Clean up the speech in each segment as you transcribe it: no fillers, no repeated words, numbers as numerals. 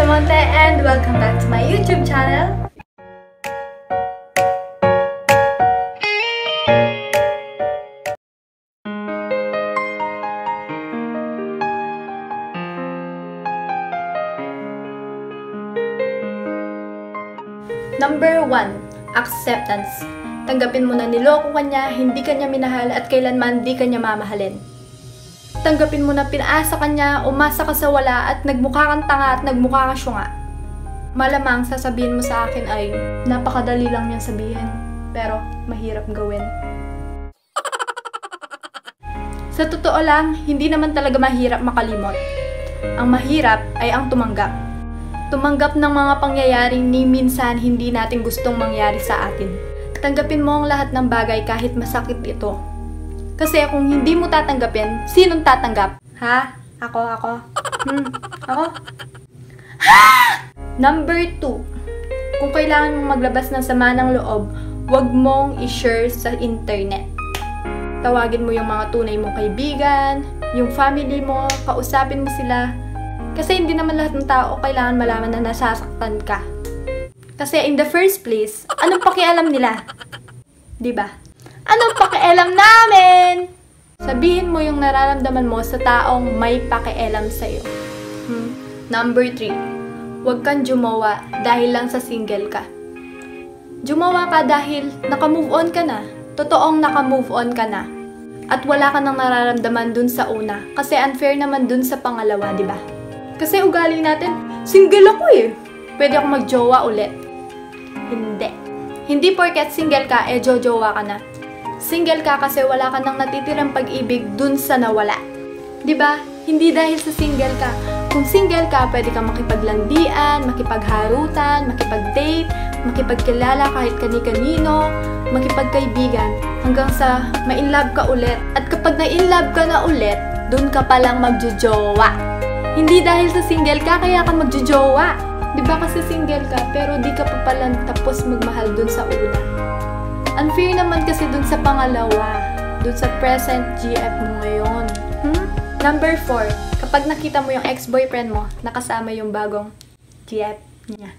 Monte and welcome back to my YouTube channel. Number 1, acceptance. Tanggapin mo na niloko ka niya, hindi ka niya minahal at kailanman di ka niya mamahalin. Tanggapin mo na pinaasa ka niya, umasa ka sa wala at nagmukha kang tanga at nagmukha ka syunga. Malamang sasabihin mo sa akin ay napakadali lang niyang sabihin, pero mahirap gawin. Sa totoo lang, hindi naman talaga mahirap makalimot. Ang mahirap ay ang tumanggap. Tumanggap ng mga pangyayaring ni minsan hindi natin gustong mangyari sa atin. Tanggapin mo ang lahat ng bagay kahit masakit ito. Kasi kung hindi mo tatanggapin, sinong tatanggap? Ha? Ako? Ako? Ha! Number 2. Kung kailangan mong maglabas ng sama ng loob, huwag mong i-share sa internet. Tawagin mo yung mga tunay mong kaibigan, yung family mo, kausapin mo sila. Kasi hindi naman lahat ng tao kailangan malaman na nasasaktan ka. Kasi in the first place, anong pakialam nila? Diba? Anong pakialam namin? Sabihin mo yung nararamdaman mo sa taong may pakialam sa'yo. Number 3. Huwag kang jumawa dahil lang sa single ka. Jumawa ka dahil naka-move on ka na. Totoong naka-move on ka na. At wala ka nang nararamdaman dun sa una. Kasi unfair naman dun sa pangalawa, diba? Kasi ugali natin, single ako eh. Pwede ako mag-jowa ulit. Hindi. Hindi porket single ka, jojowa ka na. Single ka kasi wala ka nang natitirang pag-ibig dun sa nawala. Diba? Hindi dahil sa single ka. Kung single ka, pwede kang makipaglandian, makipagharutan, makipag-date, makipagkilala kahit kani-kanino, makipagkaibigan, hanggang sa ma-inlove ka ulit. At kapag na-inlove ka na ulit, dun ka palang magjojowa. Hindi dahil sa single ka, kaya ka magjojowa. Diba kasi single ka, pero di ka pa pala tapos magmahal dun sa una. Unfair naman kasi dun sa pangalawa, dun sa present GF mo ngayon. Number 4, kapag nakita mo yung ex-boyfriend mo, nakasama yung bagong GF niya.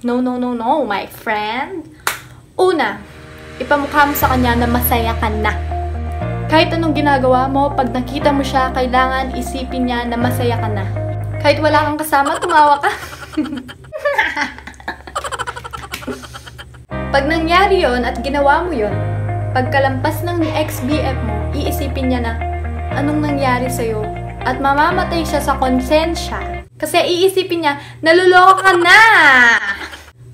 No, my friend. Una, ipamukha mo sa kanya na masaya ka na. Kahit anong ginagawa mo, pag nakita mo siya, kailangan isipin niya na masaya ka na. Kahit wala kang kasama, tumawa ka. Pag nangyari yon at ginawa mo yon, pagkalampas ng ex-BF mo, iisipin niya na anong nangyari sa'yo at mamamatay siya sa konsensya. Kasi iisipin niya, naluloko ka na!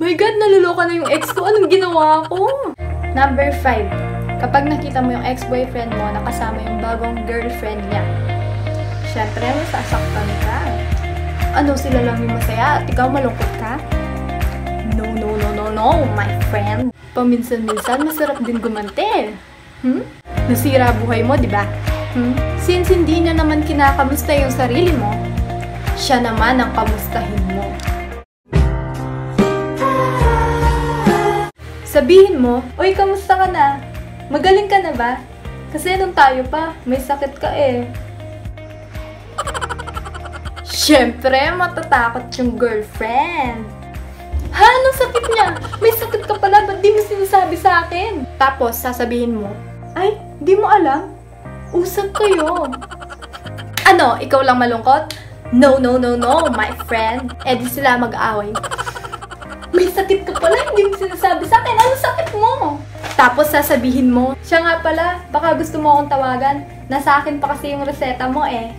My God, naluloko na yung ex ko. Anong ginawa ko? Number 5. Kapag nakita mo yung ex-boyfriend mo, nakasama yung bagong girlfriend niya, syempre, masasaktan ka. Ano, sila lang yung masaya at ikaw malungkot ka? No, my friend. Paminsan-minsan, masarap din gumante. Nasira buhay mo, diba? Since hindi niya naman kinakamusta yung sarili mo, siya naman ang kamustahin mo. Sabihin mo, "Uy, kamusta ka na? Magaling ka na ba? Kasi nung tayo pa, may sakit ka eh." Siyempre, matatakot yung girlfriend. Ha? Anong sakit niya? May sakit ka pala, ba't di mo sinasabi sa akin? Tapos, sasabihin mo, "Ay, di mo alam? Usap kayo." Ano, ikaw lang malungkot? No, my friend. Eh di sila mag-aaway. May sakit ka pala, hindi mo sinasabi sa akin. Anong sakit mo? Tapos sasabihin mo, "Siya nga pala, baka gusto mo akong tawagan. Nasa akin pa kasi yung reseta mo eh."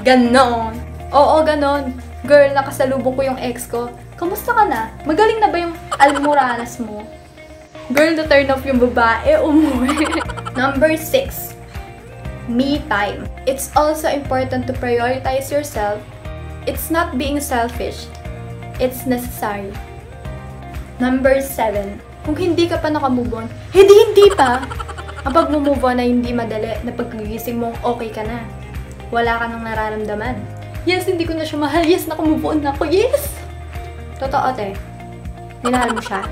Ganon. Oo, ganon. Girl, nakasalubong ko yung ex ko. Kamusta ka na? Magaling na ba yung almoranas mo? Girl, to turn off yung babae, umuwi. Number 6. Me time. It's also important to prioritize yourself. It's not being selfish. It's necessary. Number 7. Kung hindi ka pa nakamove on, hindi pa. Ang pag-move on ay hindi madali na pagkagising mo, okay ka na. Wala ka nang nararamdaman. Yes, hindi ko na siya mahal. Yes, nakamove on na ako. Yes! Totoo, te. Minahal mo siya.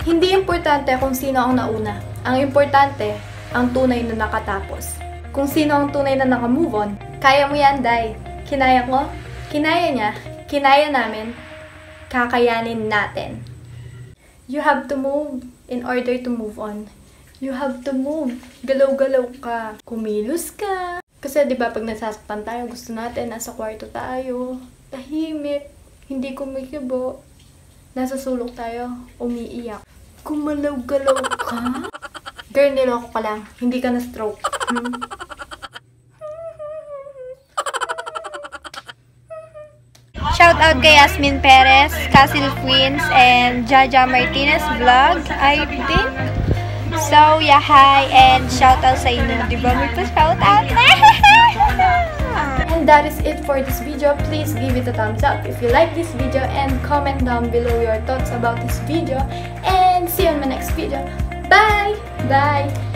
Hindi importante kung sino ang nauna. Ang importante, ang tunay na nakatapos. Kung sino ang tunay na naka-move on, kaya mo yan, Day. Kinaya ko, kinaya niya, kinaya namin, kakayanin natin. You have to move in order to move on. You have to move. Galaw-galaw ka. Kumilos ka. Kasi di ba pag nasasaktan tayo, gusto natin, nasa kwarto tayo, tahimik, hindi kumikibo, nasa sulok tayo, umiiyak. Kumalaw-galaw ka? Girl, niloko ka lang. Hindi ka na-stroke. Shout out kay Yasmin Perez, Castle Queens, and Jaja Martinez vlog, I think. So, yeah, hi, and shout out sa inyo. Diba? May pa-shout out na! And that is it for this video. Please give it a thumbs up if you like this video and comment down below your thoughts about this video. And see you in my next video. Bye! Bye!